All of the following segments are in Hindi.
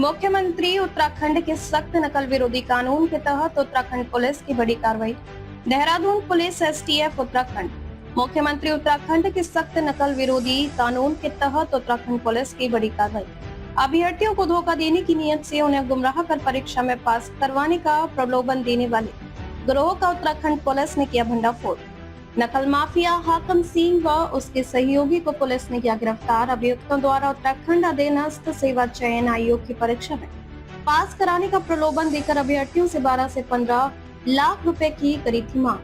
मुख्यमंत्री उत्तराखंड के सख्त नकल विरोधी कानून के तहत उत्तराखंड पुलिस की बड़ी कार्रवाई। Dehradun police STF Uttarakhand. मुख्यमंत्री उत्तराखंड के सख्त नकल विरोधी कानून के तहत उत्तराखंड पुलिस की बड़ी कार्रवाई। अभ्यर्थियों को धोखा देने की नियत से उन्हें गुमराह कर परीक्षा में पास करवाने का प्रलोभन देने वाले गिरोह का उत्तराखंड पुलिस ने किया भंडाफोड़। नकल माफिया हाकम सिंह व उसके सहयोगी को पुलिस ने किया गिरफ्तार। अभियुक्तों द्वारा उत्तराखंड अधीनस्थ सेवा चयन आयोग की परीक्षा में पास कराने का प्रलोभन देकर अभ्यर्थियों से 12 से 15 लाख रुपए की करी थी मांग।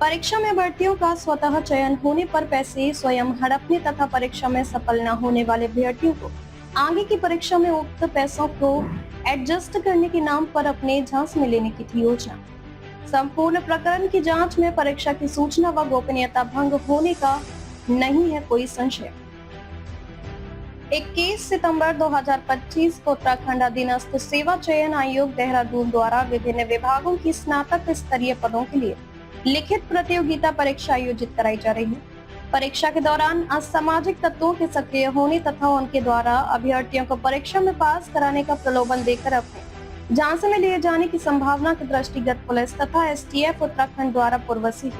परीक्षा में अभ्यर्थियों का स्वतः चयन होने पर पैसे स्वयं हड़पने तथा परीक्षा में सफल न होने वाले अभ्यर्थियों को आगे की परीक्षा में उक्त पैसों को एडजस्ट करने के नाम पर अपने झांस में लेने की थी योजना। संपूर्ण प्रकरण की जांच में परीक्षा की सूचना व गोपनीयता भंग होने का नहीं है कोई संशय। 21 सितंबर 2025 को उत्तराखंड अधीनस्थ सेवा चयन आयोग देहरादून द्वारा विभिन्न विभागों की स्नातक स्तरीय पदों के लिए लिखित प्रतियोगिता परीक्षा आयोजित कराई जा रही है। परीक्षा के दौरान असामाजिक तत्वों के सक्रिय होने तथा उनके द्वारा अभ्यर्थियों को परीक्षा में पास कराने का प्रलोभन देकर अपने झांसे में लिए जाने की संभावना के दृष्टिगत पुलिस तथा एसटीएफ उत्तराखंड द्वारा पूर्व से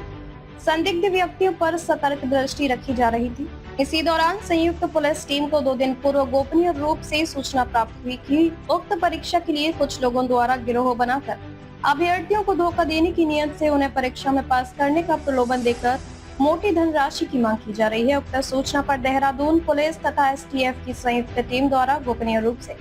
संदिग्ध व्यक्तियों पर सतर्क दृष्टि रखी जा रही थी। इसी दौरान संयुक्त पुलिस टीम को 2 दिन पूर्व गोपनीय रूप से सूचना प्राप्त हुई कि उक्त परीक्षा के लिए कुछ लोगों द्वारा गिरोह बनाकर अभ्यर्थियों को धोखा देने की नियत से उन्हें परीक्षा में पास करने का प्रलोभन देकर मोटी धनराशि की मांग की जा रही है। उक्त सूचना पर देहरादून पुलिस तथा एसटीएफ की संयुक्त टीम द्वारा गोपनीय रूप से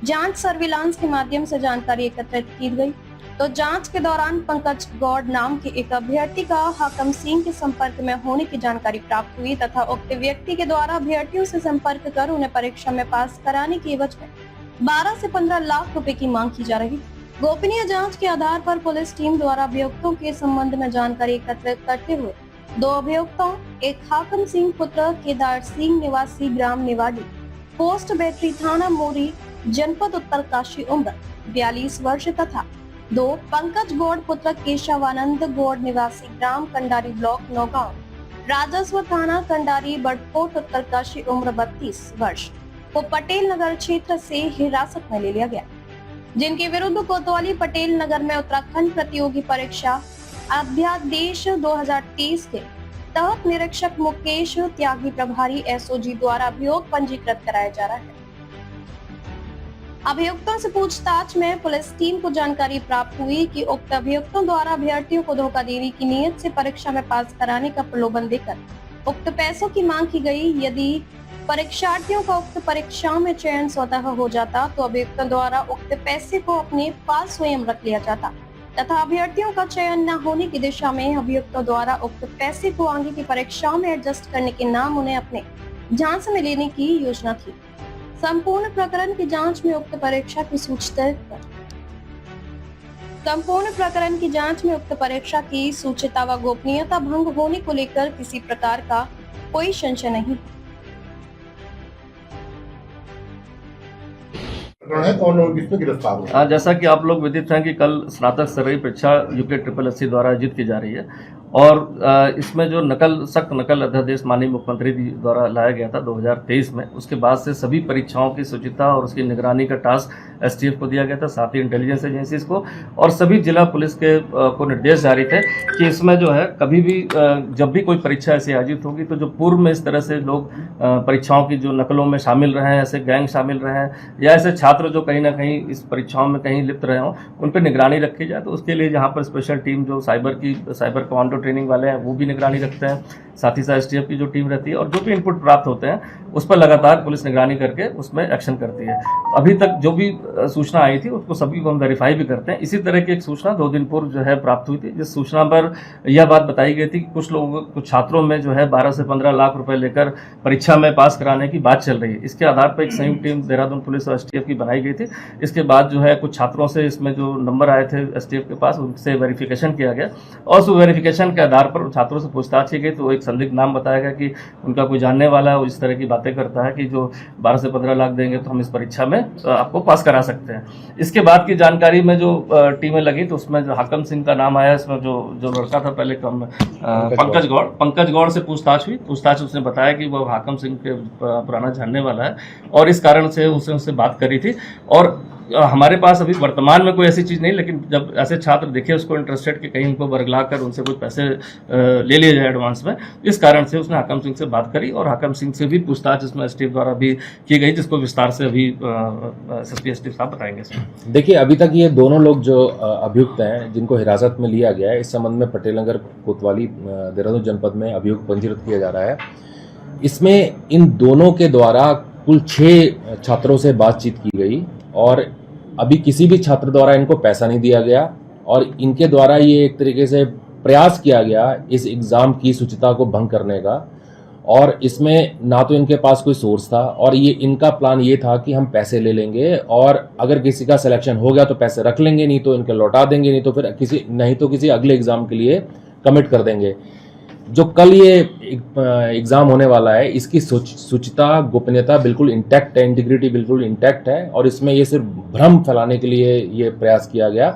जांच सर्विलांस के माध्यम से जानकारी एकत्रित की गई। तो जांच के दौरान पंकज गौड़ नाम के एक अभ्यर्थी का हाकम सिंह के संपर्क में होने की जानकारी प्राप्त हुई तथा उक्त व्यक्ति के द्वारा अभ्यर्थियों से संपर्क कर उन्हें परीक्षा में पास कराने की एवज में 12 से 15 लाख रुपए की मांग की जा रही थी। गोपनीय जांच के आधार पर पुलिस टीम द्वारा अभियुक्तों के संबंध में जानकारी एकत्रित करते हुए 2 अभियुक्तों, एक हाकम सिंह पुत्र केदार सिंह निवासी ग्राम निवाड़ी, पोस्ट बैटरी थाना मोरी, जनपद उत्तरकाशी, उम्र 42 वर्ष तथा 2 पंकज गौड़ पुत्र केशवानंद गौड़ निवासी ग्राम कंडारी ब्लॉक नौगांव, राजस्व थाना कंडारी बड़कोट उत्तरकाशी, उम्र 32 वर्ष को पटेल नगर क्षेत्र से हिरासत में ले लिया गया, जिनके विरुद्ध कोतवाली पटेल नगर में उत्तराखंड प्रतियोगी परीक्षा अध्यादेश 2023 के तहत निरीक्षक मुकेश त्यागी प्रभारी एसओजी द्वारा अभियोग पंजीकृत कराया जा रहा है। अभियुक्तों से पूछताछ में पुलिस टीम को जानकारी प्राप्त हुई कि उक्त अभियुक्तों द्वारा अभ्यर्थियों को धोखा देने की नियत से परीक्षा में पास कराने का प्रलोभन देकर उक्त पैसों की मांग की गई। यदि परीक्षार्थियों का उक्त परीक्षाओं में चयन स्वतः हो जाता तो अभियुक्तों द्वारा उक्त पैसे को अपने पास स्वयं रख लिया जाता तथा अभ्यर्थियों का चयन न होने की दिशा में अभियुक्तों द्वारा उक्त पैसे को आगे की परीक्षाओं में एडजस्ट करने के नाम उन्हें अपने झांसे में लेने की योजना थी। संपूर्ण प्रकरण की जांच में उक्त परीक्षा की सूचिता व गोपनीयता भंग होने को लेकर किसी प्रकार का कोई संशय नहीं है। कौन लोग किस पे गिरफ्तार हुए? जैसा कि आप लोग विदित हैं कि कल स्नातक स्तरीय परीक्षा यूके SSSC द्वारा आयोजित की जा रही है और इसमें जो सख्त नकल अध्यादेश माननीय मुख्यमंत्री जी द्वारा लाया गया था 2023 में, उसके बाद से सभी परीक्षाओं की सूचिता और उसकी निगरानी का टास्क एसटीएफ को दिया गया था, साथ ही इंटेलिजेंस एजेंसीज को और सभी जिला पुलिस को निर्देश जारी थे कि इसमें जो है कभी भी जब भी कोई परीक्षा ऐसी आयोजित होगी तो जो पूर्व में इस तरह से लोग परीक्षाओं की जो नकलों में शामिल रहे हैं, ऐसे गैंग शामिल रहे हैं या ऐसे छात्र जो कहीं ना कहीं इस परीक्षाओं में कहीं लिप्त रहे हों, उन पर निगरानी रखी जाए। तो उसके लिए जहाँ पर स्पेशल टीम जो साइबर कमांडो ट्रेनिंग वाले हैं वो भी निगरानी रखते हैं, साथ ही साथ एसटीएफ की जो टीम रहती है और जो भी इनपुट प्राप्त होते हैं उस पर लगातार पुलिस निगरानी करके उसमें एक्शन करती है। अभी तक जो भी सूचना आई थी उसको सभी को हम वेरीफाई भी करते हैं। इसी तरह की एक सूचना 2 दिन पूर्व जो है प्राप्त हुई थी, जिस सूचना पर यह बात बताई गई थी कि कुछ छात्रों में जो है 12 से 15 लाख रुपए लेकर परीक्षा में पास कराने की बात चल रही है। इसके आधार पर एक संयुक्त टीम देहरादून पुलिस और एसटीएफ की बनाई गई थी। इसके बाद जो है कुछ छात्रों से इसमें जो नंबर आए थे एसटीएफ के पास, उनसे वेरिफिकेशन किया गया और उस वेरिफिकेशन इंफॉर्मेशन के आधार पर छात्रों से पूछताछ की गई तो एक संदिग्ध नाम बताया गया कि उनका कोई जानने वाला है, वो इस तरह की बातें करता है कि जो 12 से 15 लाख देंगे तो हम इस परीक्षा में आपको पास करा सकते हैं। इसके बाद की जानकारी में जो टीमें लगी तो उसमें जो हाकम सिंह का नाम आया, इसमें जो लड़का था पहले पंकज गौड़ से पूछताछ हुई। पूछताछ उसने बताया कि वो हाकम सिंह के पुराना जानने वाला है और इस कारण से उससे बात करी थी। और हमारे पास अभी वर्तमान में कोई ऐसी चीज़ नहीं, लेकिन जब ऐसे छात्र दिखे उसको इंटरेस्टेड कि कहीं उनको बरगला कर उनसे कुछ पैसे ले लिए जाए एडवांस में, इस कारण से उसने हाकम सिंह से बात करी और हाकम सिंह से भी पूछताछ इसमें एसटीएफ द्वारा भी की गई, जिसको विस्तार से अभी एसएसपी एसटीएफ साहब बताएंगे। देखिए, अभी तक ये दोनों लोग जो अभियुक्त हैं जिनको हिरासत में लिया गया है, इस संबंध में पटेल नगर कोतवाली देहरादून जनपद में अभियुक्त पंजीकृत किया जा रहा है। इसमें इन दोनों के द्वारा कुल 6 छात्रों से बातचीत की गई और अभी किसी भी छात्र द्वारा इनको पैसा नहीं दिया गया और इनके द्वारा ये एक तरीके से प्रयास किया गया इस एग्ज़ाम की शुचिता को भंग करने का। और इसमें ना तो इनके पास कोई सोर्स था और ये इनका प्लान ये था कि हम पैसे ले लेंगे और अगर किसी का सिलेक्शन हो गया तो पैसे रख लेंगे, नहीं तो इनके लौटा देंगे, नहीं तो किसी अगले एग्ज़ाम के लिए कमिट कर देंगे। जो कल ये एग्ज़ाम होने वाला है इसकी शुचिता, गोपनीयता बिल्कुल इंटैक्ट है, इंटीग्रिटी बिल्कुल इंटैक्ट है और इसमें ये सिर्फ भ्रम फैलाने के लिए ये प्रयास किया गया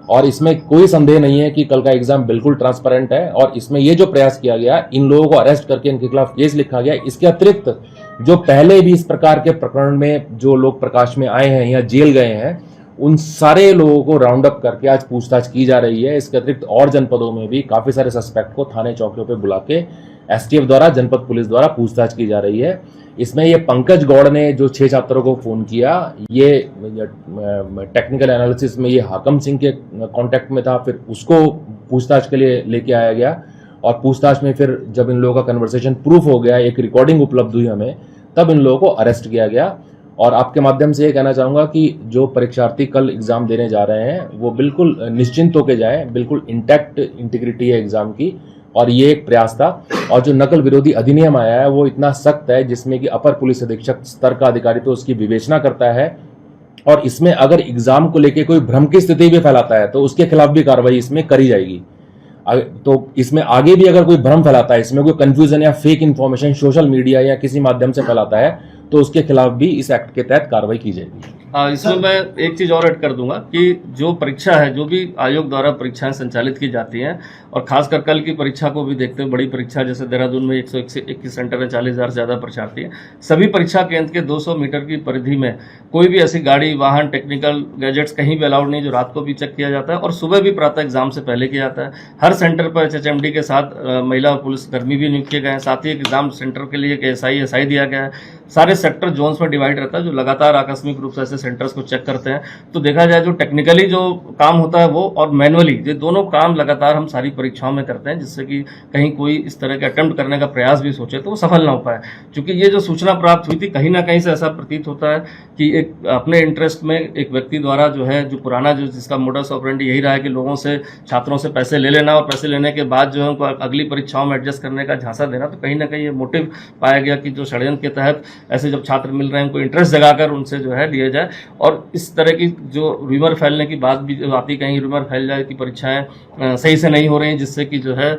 और इसमें कोई संदेह नहीं है कि कल का एग्ज़ाम बिल्कुल ट्रांसपेरेंट है। और इसमें ये जो प्रयास किया गया, इन लोगों को अरेस्ट करके इनके खिलाफ केस लिखा गया। इसके अतिरिक्त जो पहले भी इस प्रकार के प्रकरण में जो लोग प्रकाश में आए हैं या जेल गए हैं, उन सारे लोगों को राउंड अप करके आज पूछताछ की जा रही है। इसके अतिरिक्त और जनपदों में भी काफी सारे सस्पेक्ट को थाने चौकियों पे बुला के एसटीएफ द्वारा, जनपद पुलिस द्वारा पूछताछ की जा रही है। इसमें ये पंकज गौड़ ने जो 6 छात्रों को फोन किया, ये टेक्निकल एनालिसिस में ये हाकम सिंह के कांटेक्ट में था, फिर उसको पूछताछ के लिए लेके आया गया और पूछताछ में फिर जब इन लोगों का कन्वर्सेशन प्रूफ हो गया, एक रिकॉर्डिंग उपलब्ध हुई हमें, तब इन लोगों को अरेस्ट किया गया। और आपके माध्यम से ये कहना चाहूँगा कि जो परीक्षार्थी कल एग्ज़ाम देने जा रहे हैं वो बिल्कुल निश्चिंत होकर जाएं, बिल्कुल इंटैक्ट इंटीग्रिटी है एग्ज़ाम की और ये एक प्रयास था। और जो नकल विरोधी अधिनियम आया है वो इतना सख्त है जिसमें कि अपर पुलिस अधीक्षक स्तर का अधिकारी तो उसकी विवेचना करता है और इसमें अगर एग्ज़ाम को लेकर कोई भ्रम की स्थिति भी फैलाता है तो उसके खिलाफ भी कार्रवाई इसमें करी जाएगी। तो इसमें आगे भी अगर कोई भ्रम फैलाता है, इसमें कोई कंफ्यूजन या फेक इंफॉर्मेशन सोशल मीडिया या किसी माध्यम से फैलाता है तो उसके खिलाफ भी इस एक्ट के तहत कार्रवाई की जाएगी। इसमें मैं एक चीज़ और ऐड कर दूंगा कि जो परीक्षा है, जो भी आयोग द्वारा परीक्षाएं संचालित की जाती हैं और खासकर कल की परीक्षा को भी देखते हुए, बड़ी परीक्षा जैसे देहरादून में 121 सेंटर है, 40,000 से ज़्यादा परीक्षार्थी हैं, सभी परीक्षा केंद्र के 200 मीटर की परिधि में कोई भी ऐसी गाड़ी, वाहन, टेक्निकल गैजेट्स कहीं भी अलाउड नहीं, जो रात को भी चेक किया जाता है और सुबह भी प्रातः एग्जाम से पहले किया जाता है। हर सेंटर पर HHMD के साथ महिला और पुलिस कर्मी भी नियुक्त किए गए हैं। साथ ही एग्जाम सेंटर के लिए एक SI दिया गया है। सारे सेक्टर जोन्स में डिवाइड रहता है जो लगातार आकस्मिक रूप से ऐसे सेंटर्स को चेक करते हैं। तो देखा जाए जो टेक्निकली जो काम होता है वो और मैनुअली, ये दोनों काम लगातार हम सारी परीक्षाओं में करते हैं, जिससे कि कहीं कोई इस तरह के अटेम्प्ट करने का प्रयास भी सोचे तो वो सफल ना हो पाए। क्योंकि ये जो सूचना प्राप्त हुई थी, कहीं ना कहीं से ऐसा प्रतीत होता है कि एक अपने इंटरेस्ट में एक व्यक्ति द्वारा जो है, जो पुराना जो जिसका मोडस ऑपरेंडी यही रहा है कि लोगों से, छात्रों से पैसे ले लेना और पैसे लेने के बाद जो है उनको अगली परीक्षाओं में एडजस्ट करने का झांसा देना, तो कहीं ना कहीं ये मोटिव पाया गया कि जो षड्यंत्र के तहत ऐसे जब छात्र मिल रहे हैं उनको इंटरेस्ट जगाकर उनसे जो है लिए जाए। और इस तरह की जो रूमर फैलने की बात भी आती, कहीं रूमर फैल जाए कि परीक्षाएं सही से नहीं हो रही हैं, जिससे कि जो है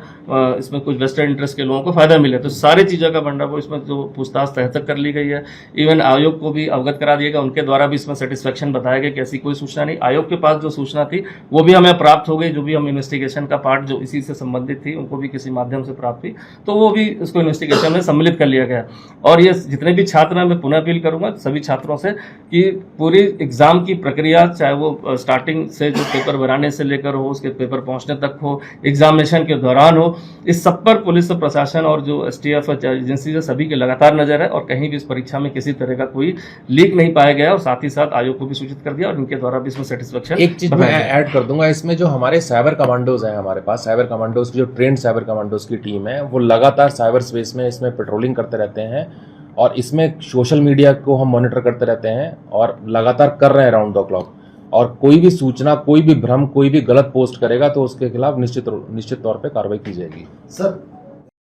इसमें कुछ वेस्टेड इंटरेस्ट के लोगों को फायदा मिले, तो सारी चीज़ों का भंडाफोड़ इसमें जो पूछताछ तह तक कर ली गई है। इवन आयोग को भी अवगत करा दिया गया, उनके द्वारा भी इसमें सेटिस्फेक्शन बताया गया कि ऐसी कोई सूचना नहीं। आयोग के पास जो सूचना थी वो भी हमें प्राप्त हो गई, जो भी हम इन्वेस्टिगेशन का पार्ट जो इसी से संबंधित थी उनको भी किसी माध्यम से प्राप्त हुई, तो वो भी इसको इन्वेस्टिगेशन में सम्मिलित कर लिया गया। और ये जितने भी छात्र हैं, मैं पुनः अपील करूंगा सभी छात्रों से कि पूरी एग्जाम की प्रक्रिया, चाहे वो स्टार्टिंग से जो पेपर बनाने से लेकर हो, उसके पेपर पहुंचने तक हो, एग्जामिनेशन के दौरान हो, इस सब पर पुलिस प्रशासन और जो STF एजेंसी है सभी की लगातार नजर है और कहीं भी इस परीक्षा में किसी तरह का कोई लीक नहीं पाया गया। और साथ ही साथ आयोग को भी सूचित कर दिया और उनके द्वारा भी इसमें सेटिस्फेक्शन। एक चीज मैं ऐड कर दूंगा इसमें, जो हमारे साइबर कमांडोज हैं, हमारे पास साइबर कमांडोज की जो ट्रेंड साइबर कमांडोज की टीम है, वो लगातार साइबर स्पेस में इसमें पेट्रोलिंग करते रहते हैं और इसमें सोशल मीडिया को हम मॉनिटर करते रहते हैं और लगातार कर रहे हैं राउंड द क्लॉक। और कोई भी सूचना, कोई भी भ्रम, कोई भी गलत पोस्ट करेगा तो उसके खिलाफ निश्चित तौर पे कार्रवाई की जाएगी। सर